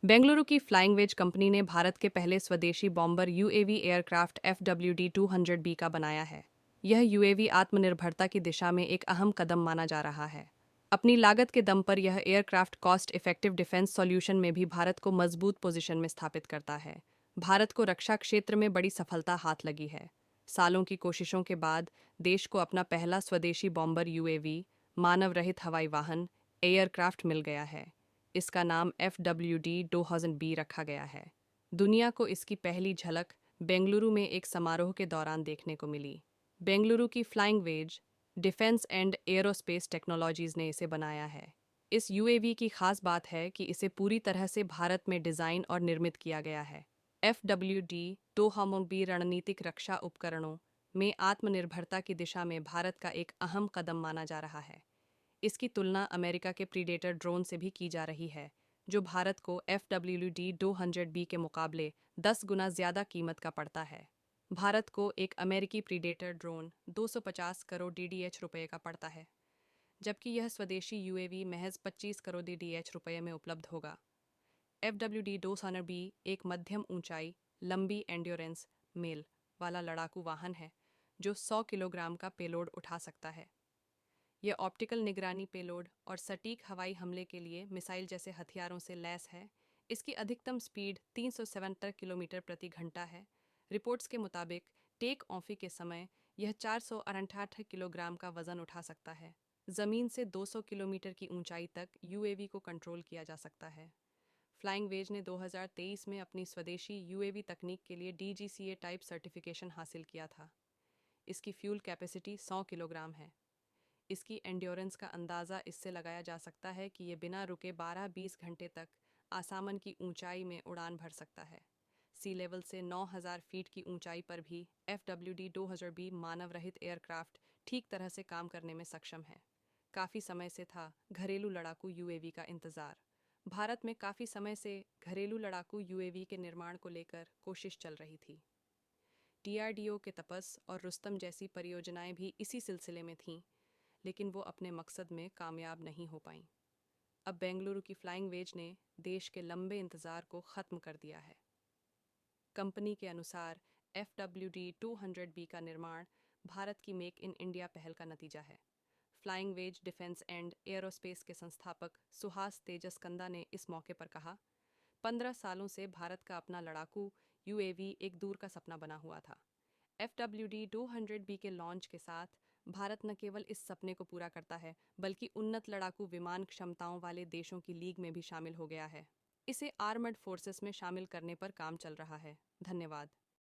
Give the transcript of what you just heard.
बेंगलुरु की flying veg company ने भारत के पहले स्वदेशी बॉम्बर यूएवी एयरक्राफ्ट FWD-200B का बनाया है। यह यूएवी आत्मनिर्भरता की दिशा में एक अहम कदम माना जा रहा है। अपनी लागत के दम पर यह aircraft cost effective defence solution में भी भारत को मजबूत पोजीशन में स्थापित करता है। भारत को रक्षा क्षेत्र में बड़ी सफलता हाथ लगी है। सालों की कोशिशों के बाद देश को अपना पहला स्वदेशी बॉम्बर यूएवी मानव रहित हवाई वाहन एयरक्राफ्ट मिल गया है। इसका नाम FWD-200B रखा गया है। दुनिया को इसकी पहली झलक बेंगलुरु में एक समारोह के दौरान देखने को मिली। बेंगलुरु की flying wedge defence and aerospace technologies ने इसे बनाया है। इस यूएवी की खास बात है कि इसे पूरी तरह से भारत में डिजाइन और निर्मित किया गया है। FWD-200B रणनीतिक रक्षा उपकरणों में आत्मनिर्भरता की दिशा में भारत का एक अहम कदम माना जा रहा है। इसकी तुलना अमेरिका के प्रीडेटर ड्रोन से भी की जा रही है, जो भारत को FWD-200B के मुकाबले 10 गुना ज़्यादा कीमत का पड़ता है। भारत को एक अमेरिकी प्रीडेटर ड्रोन 250 करोड़ DDH रुपये का पड़ता है, जबकि यह स्वदेशी यूएवी महज 25 करोड़ DDH रुपये में उपलब्ध होगा। FWD-200B एक मध्यम ऊंचाई, लंबी एंड्योरेंस मेल वाला लड़ाकू वाहन है, जो 100 किलोग्राम का पेलोड उठा सकता है। यह ऑप्टिकल निगरानी पेलोड और सटीक हवाई हमले के लिए मिसाइल जैसे हथियारों से लैस है। इसकी अधिकतम स्पीड 377 किलोमीटर प्रति घंटा है। रिपोर्ट्स के मुताबिक टेक ऑफ के समय यह 468 किलोग्राम का वजन उठा सकता है। जमीन से 200 किलोमीटर की ऊंचाई तक यूएवी को कंट्रोल किया जा सकता है। फ्लाइंग वेज ने 2023 में अपनी स्वदेशी यूएवी तकनीक के लिए DGCA टाइप सर्टिफिकेशन हासिल किया था। इसकी फ्यूल कैपेसिटी 100 किलोग्राम है। इसकी एंड्योरेंस का अंदाज़ा इससे लगाया जा सकता है कि ये बिना रुके 12-20 घंटे तक आसमान की ऊंचाई में उड़ान भर सकता है। सी लेवल से 9000 फीट की ऊंचाई पर भी FWD-200B मानव रहित एयरक्राफ्ट ठीक तरह से काम करने में सक्षम है। काफ़ी समय से था घरेलू लड़ाकू यूएवी का इंतज़ार। भारत में काफ़ी समय से घरेलू लड़ाकू यूएवी के निर्माण को लेकर कोशिश चल रही थी। DRDO के तपस और रुस्तम जैसी परियोजनाएं भी इसी सिलसिले में थीं, लेकिन वो अपने मकसद में कामयाब नहीं हो पाईं। अब बेंगलुरु की फ्लाइंग वेज ने देश के लंबे इंतज़ार को ख़त्म कर दिया है। कंपनी के अनुसार FWD-200B का निर्माण भारत की मेक इन इंडिया पहल का नतीजा है। Flying wedge defence and aerospace के संस्थापक सुहास तेजस्कंदा ने इस मौके पर कहा, 15 सालों से भारत का अपना लड़ाकू यूएवी एक दूर का सपना बना हुआ था। FWD-200B के लॉन्च के साथ भारत न केवल इस सपने को पूरा करता है, बल्कि उन्नत लड़ाकू विमान क्षमताओं वाले देशों की लीग में भी शामिल हो गया है। इसे आर्मर्ड फोर्सेस में शामिल करने पर काम चल रहा है। धन्यवाद।